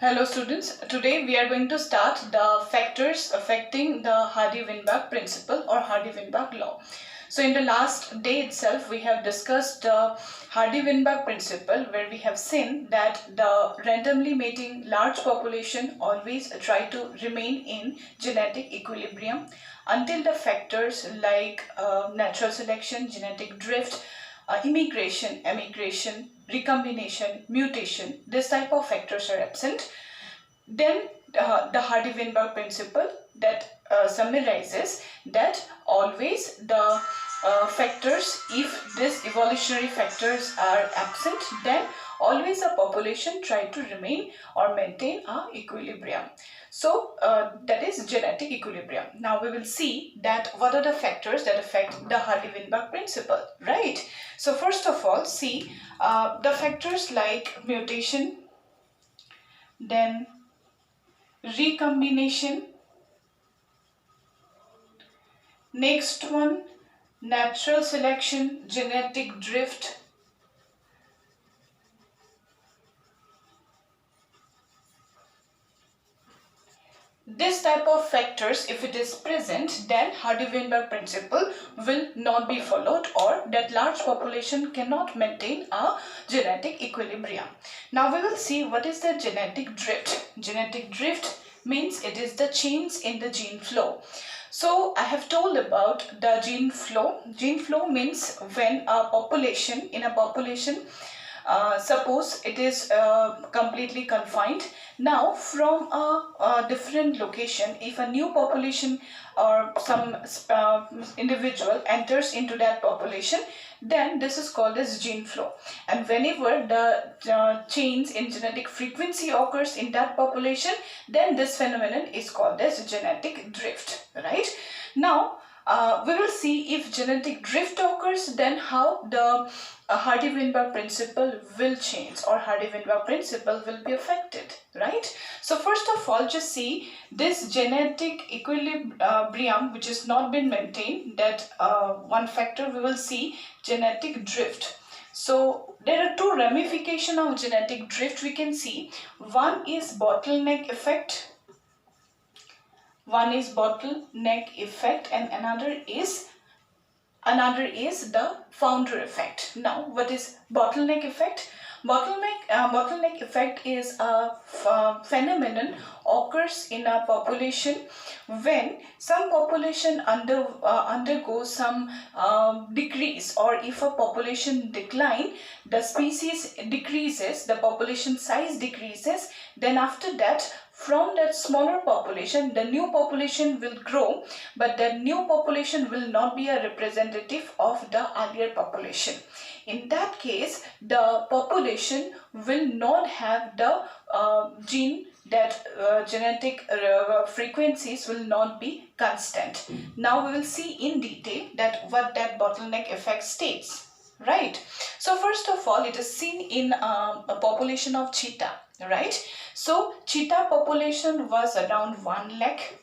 Hello students, today we are going to start the factors affecting the Hardy-Weinberg principle or Hardy-Weinberg law. So in the last day itself we have discussed the Hardy-Weinberg principle, where we have seen that the randomly mating large population always try to remain in genetic equilibrium until the factors like natural selection, genetic drift, immigration, emigration, recombination, mutation, this type of factors are absent. Then the Hardy-Weinberg principle that summarizes that always the factors, if these evolutionary factors are absent, then always a population try to remain or maintain a equilibrium. So that is genetic equilibrium. Now we will see that what are the factors that affect the Hardy-Weinberg principle, right? So first of all, see the factors like mutation, then recombination, next one natural selection, genetic drift, this type of factors, if it is present, then Hardy-Weinberg principle will not be followed, or that large population cannot maintain a genetic equilibrium. Now we will see what is the genetic drift. Genetic drift means it is the change in the gene flow. So I have told about the gene flow. Gene flow means when a population, in a population, suppose it is completely confined. Now from a different location, if a new population or some individual enters into that population, then this is called as gene flow. And whenever the change in genetic frequency occurs in that population, then this phenomenon is called as genetic drift, right? Now we will see if genetic drift occurs, then how the Hardy-Weinberg principle will change, or Hardy-Weinberg principle will be affected, right? So first of all, just see this genetic equilibrium which has not been maintained, that one factor we will see genetic drift. So there are two ramifications of genetic drift we can see. One is bottleneck effect. One is bottleneck effect and another is the founder effect. Now what is bottleneck effect? Bottleneck effect is a phenomenon occurs in a population when some population undergoes some decrease, or if a population decline, the species decreases, the population size decreases, then after that from that smaller population the new population will grow, but that new population will not be a representative of the earlier population. In that case, the population will not have the gene, that genetic frequencies will not be constant. Now we will see in detail that what that bottleneck effect states, right? So first of all, it is seen in a population of cheetah, right? So cheetah population was around 1 lakh.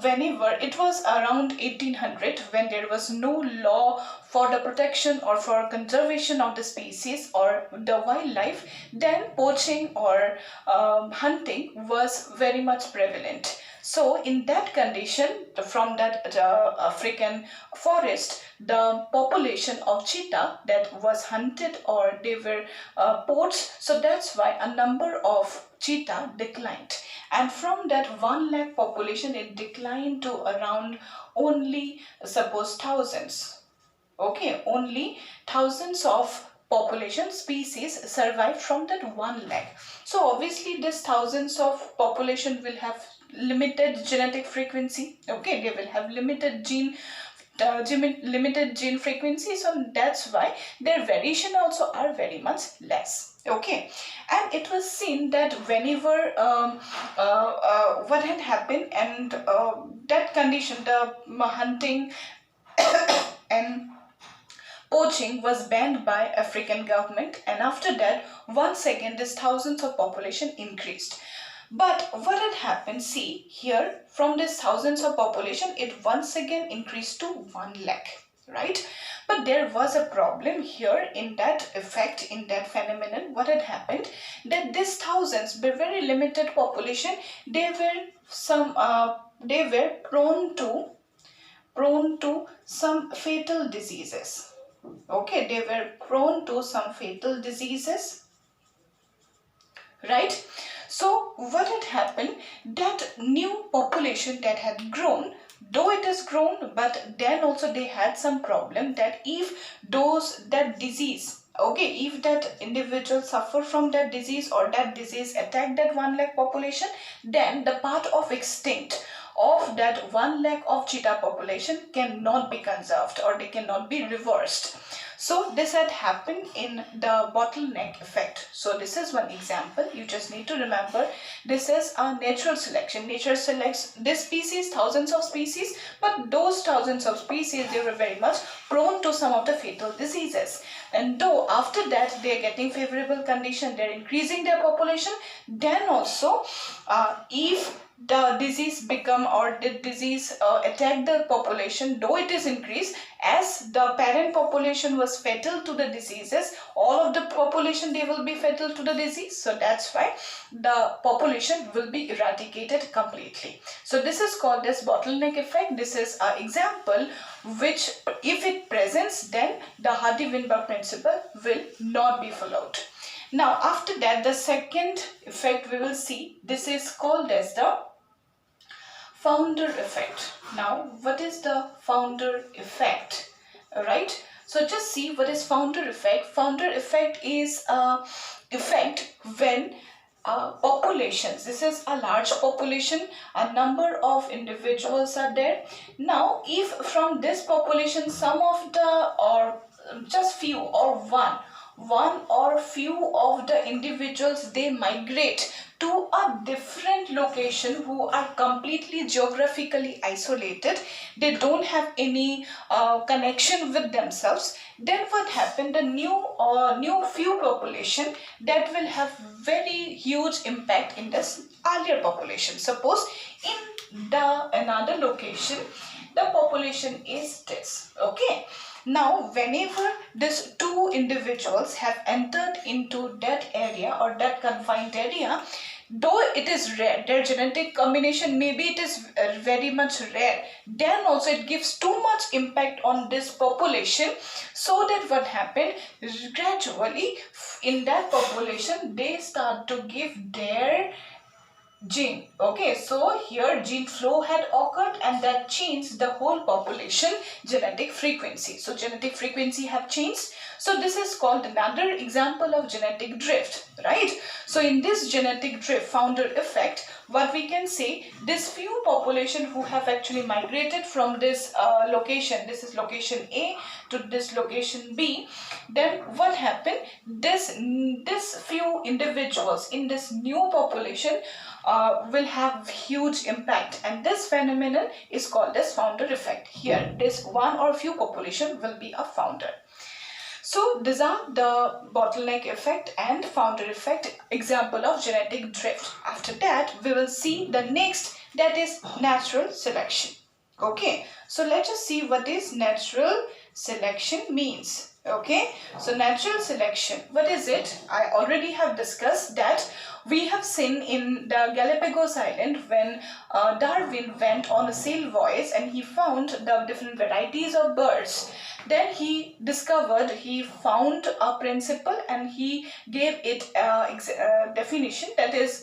Whenever it was around 1800, when there was no law for the protection or for conservation of the species or the wildlife, then poaching or hunting was very much prevalent. So in that condition, from that African forest, the population of cheetah that was hunted or they were poached, so that's why a number of cheetah declined. And from that 1 lakh population, it declined to around only, suppose, thousands. Okay, only thousands of population species survived from that 1 lakh. So obviously this thousands of population will have limited genetic frequency. Okay, they will have limited gene frequency, so that's why their variation also are very much less. Okay, and it was seen that whenever what had happened, and that condition, the hunting and poaching was banned by African government, and after that once again this thousands of population increased. But what had happened, see here, from this thousands of population, it once again increased to 1 lakh. right? But there was a problem here in that effect, in that phenomenon. What had happened, that these thousands were very limited population, they were prone to some fatal diseases. Okay, they were prone to some fatal diseases, right? So what had happened, that new population that had grown, though it has grown, but then also they had some problem, that if that disease, okay, if that individual suffer from that disease, or that disease attack that 1 lakh population, then the part of extinct of that 1 lakh of cheetah population cannot be conserved, or they cannot be reversed. So this had happened in the bottleneck effect. So this is one example. You just need to remember, this is a natural selection. Nature selects this species, thousands of species, but those thousands of species, they were very much prone to some of the fatal diseases. And though after that they are getting favorable condition, they are increasing their population, then also if the disease become, or the disease attack the population, though it is increased, as the parent population was fatal to the diseases, all of the population, they will be fatal to the disease. So that's why the population will be eradicated completely. So this is called as bottleneck effect. This is an example which, if it presents, then the Hardy-Weinberg principle will not be followed. Now after that, the second effect we will see, this is called as the founder effect. Now what is the founder effect? Alright, so just see what is founder effect. Founder effect is a effect when populations, this is a large population, a number of individuals are there. Now if from this population some of the, or just few, or one or few of the individuals, they migrate to a different location, who are completely geographically isolated, they don't have any connection with themselves, then what happened, the new few population, that will have very huge impact in this earlier population. Suppose in the another location, the population is this, okay. Now whenever these two individuals have entered into that area, or that confined area, though it is rare, their genetic combination, maybe it is very much rare, then also it gives too much impact on this population, so that what happened, gradually in that population, they start to give their gene. Okay, so here gene flow had occurred, and that changed the whole population genetic frequency. So genetic frequency have changed. So this is called another example of genetic drift, right? So in this genetic drift founder effect, what we can say, this few population who have actually migrated from this location, this is location A, to this location B, then what happened, this few individuals in this new population will have huge impact, and this phenomenon is called as founder effect. Here this one or few population will be a founder. So these are the bottleneck effect and founder effect, example of genetic drift. After that we will see the next, that is natural selection. Okay, so let us see what is natural selection means. Okay, so natural selection, what is it? I already have discussed that. We have seen in the Galapagos Island, when Darwin went on a sail voyage and he found the different varieties of birds. Then he discovered, he found a principle and he gave it definition, that is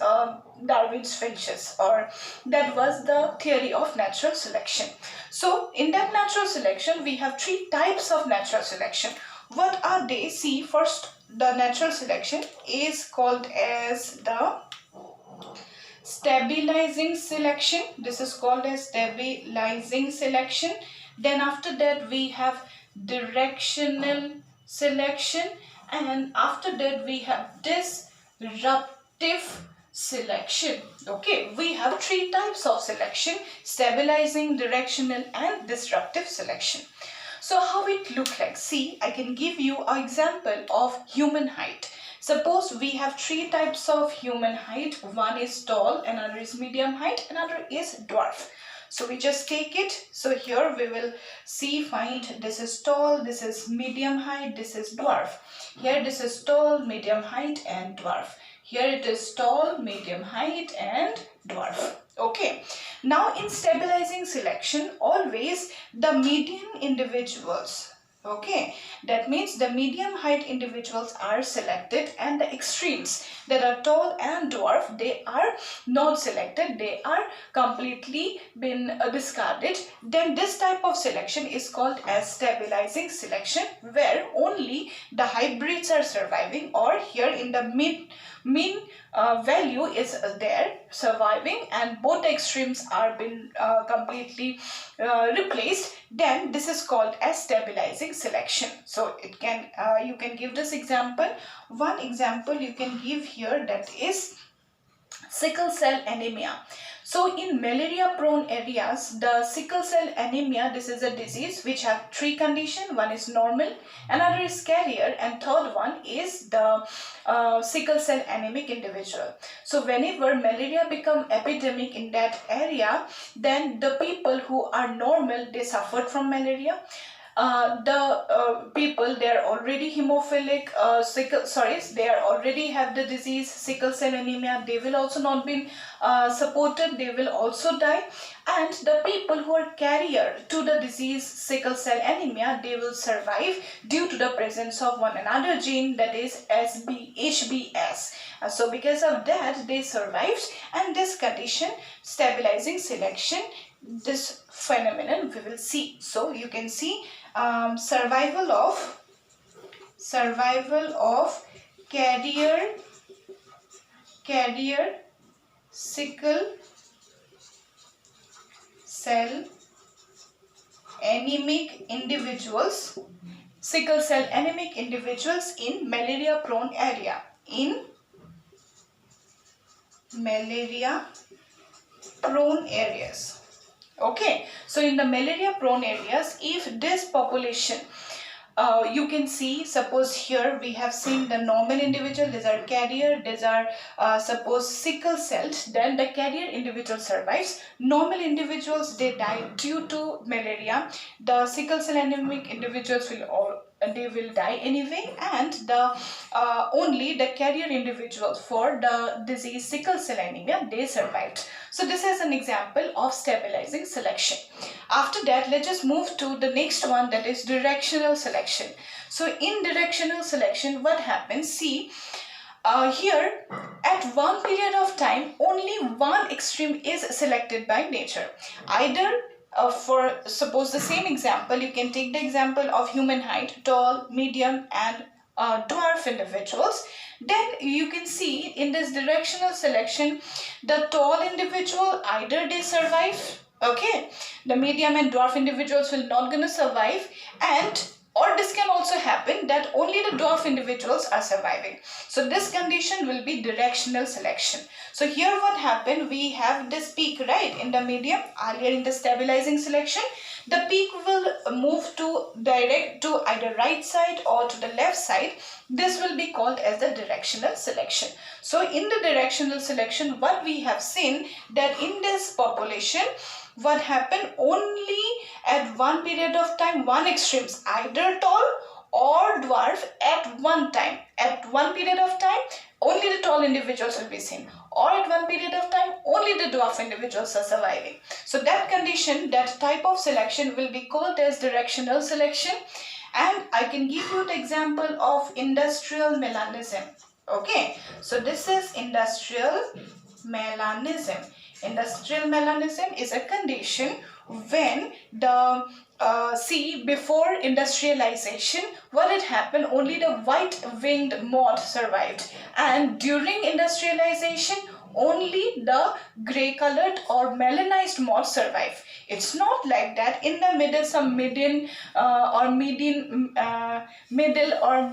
Darwin's finches, or that was the theory of natural selection. So in that natural selection, we have three types of natural selection. What are they? See, first, the natural selection is called as the stabilizing selection. This is called as stabilizing selection. Then after that we have directional selection, and after that we have disruptive selection. Okay, we have three types of selection: stabilizing, directional, and disruptive selection. So how it look like? See, I can give you an example of human height. Suppose we have three types of human height. One is tall, another is medium height, another is dwarf. So we just take it. So here we will see, find this is tall, this is medium height, this is dwarf. Here this is tall, medium height and dwarf. Here it is tall, medium height and dwarf. Okay. Now in stabilizing selection, always the median individuals, okay, that means the medium height individuals are selected and the extremes that are tall and dwarf, they are not selected, they are completely been discarded. Then this type of selection is called as stabilizing selection, where only the hybrids are surviving, or here in the mean value is there surviving and both the extremes are been completely replaced. Then this is called as stabilizing selection. So it can you can give this example. One example you can give here, that is sickle cell anemia. So in malaria prone areas, the sickle cell anemia, this is a disease which have three conditions. One is normal, another is carrier, and third one is the sickle cell anemic individual. So whenever malaria become epidemic in that area, then the people who are normal, they suffered from malaria. The people, they are already hemophilic, they are already have the disease sickle cell anemia, they will also not be supported, they will also die. And the people who are carrier to the disease sickle cell anemia, they will survive due to the presence of one another gene, that is HBS. So because of that they survived, and this condition, stabilizing selection, this phenomenon we will see. So you can see survival of carrier sickle cell anemic individuals, in malaria prone area, areas. Okay, so in the malaria prone areas, if this population, you can see, suppose here we have seen the normal individual, these are carrier, these are suppose sickle celled, then the carrier individual survives. Normal individuals, they die due to malaria. The sickle cell anemic individuals they will die anyway, and the only the carrier individuals for the disease sickle cell anemia, they survived. So this is an example of stabilizing selection. After that, let's just move to the next one, that is directional selection. So in directional selection, what happens? See, here at one period of time, only one extreme is selected by nature. Either for suppose the same example, you can take the example of human height, tall, medium and dwarf individuals. Then you can see in this directional selection, the tall individual, either they survive, okay, the medium and dwarf individuals will not gonna survive, and or this can also happen that only the dwarf individuals are surviving. So this condition will be directional selection. So here what happened, we have this peak right in the medium. Earlier in the stabilizing selection, the peak will move to direct to either right side or to the left side. This will be called as the directional selection. So in the directional selection, what we have seen, that in this population, what happened, only at one period of time, one extremes, either tall or dwarf at one time. At one period of time, only the tall individuals will be seen, or at one period of time, only the dwarf individuals are surviving. So that condition, that type of selection will be called as directional selection. And I can give you the example of industrial melanism. Okay, so this is industrial melanism. Industrial melanism is a condition when the before industrialization, what had happened, only the white-winged moth survived, and during industrialization, only the gray-colored or melanized moth survive. It's not like that. In the middle, some middle or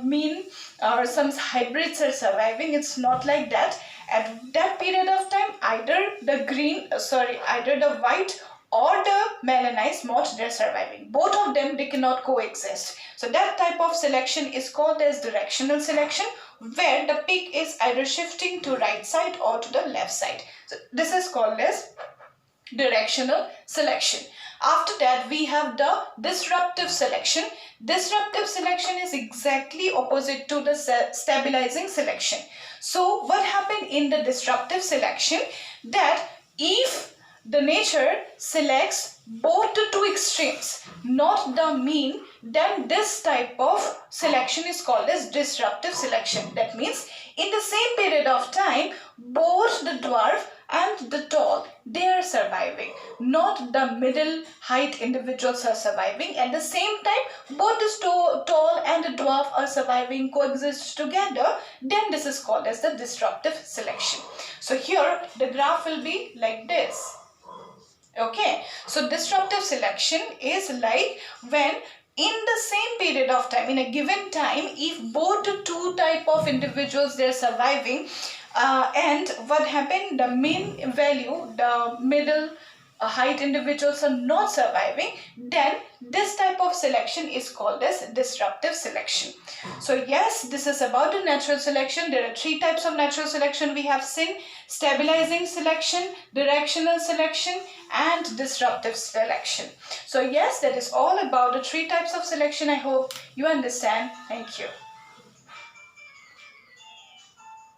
mean or some hybrids are surviving. It's not like that. At that period of time, either the white or the melanized moth, they're surviving. Both of them, they cannot coexist. So that type of selection is called as directional selection, where the peak is either shifting to right side or to the left side. So this is called as directional selection. After that, we have the disruptive selection. Disruptive selection is exactly opposite to the stabilizing selection. So what happened in the disruptive selection, that if the nature selects both the two extremes, not the mean, then this type of selection is called as disruptive selection. That means in the same period of time, both the dwarf and the tall, they are surviving, not the middle height individuals are surviving. At the same time, both the tall and the dwarf are surviving, coexist together, then this is called as the disruptive selection. So here the graph will be like this. Okay, so disruptive selection is like when in the same period of time, in a given time, if both the two type of individuals they're surviving, and what happened, the mean value, the middle height individuals are not surviving, then this type of selection is called as disruptive selection. So yes, this is about the natural selection. There are three types of natural selection we have seen: stabilizing selection, directional selection, and disruptive selection. So yes, that is all about the three types of selection. I hope you understand. Thank you.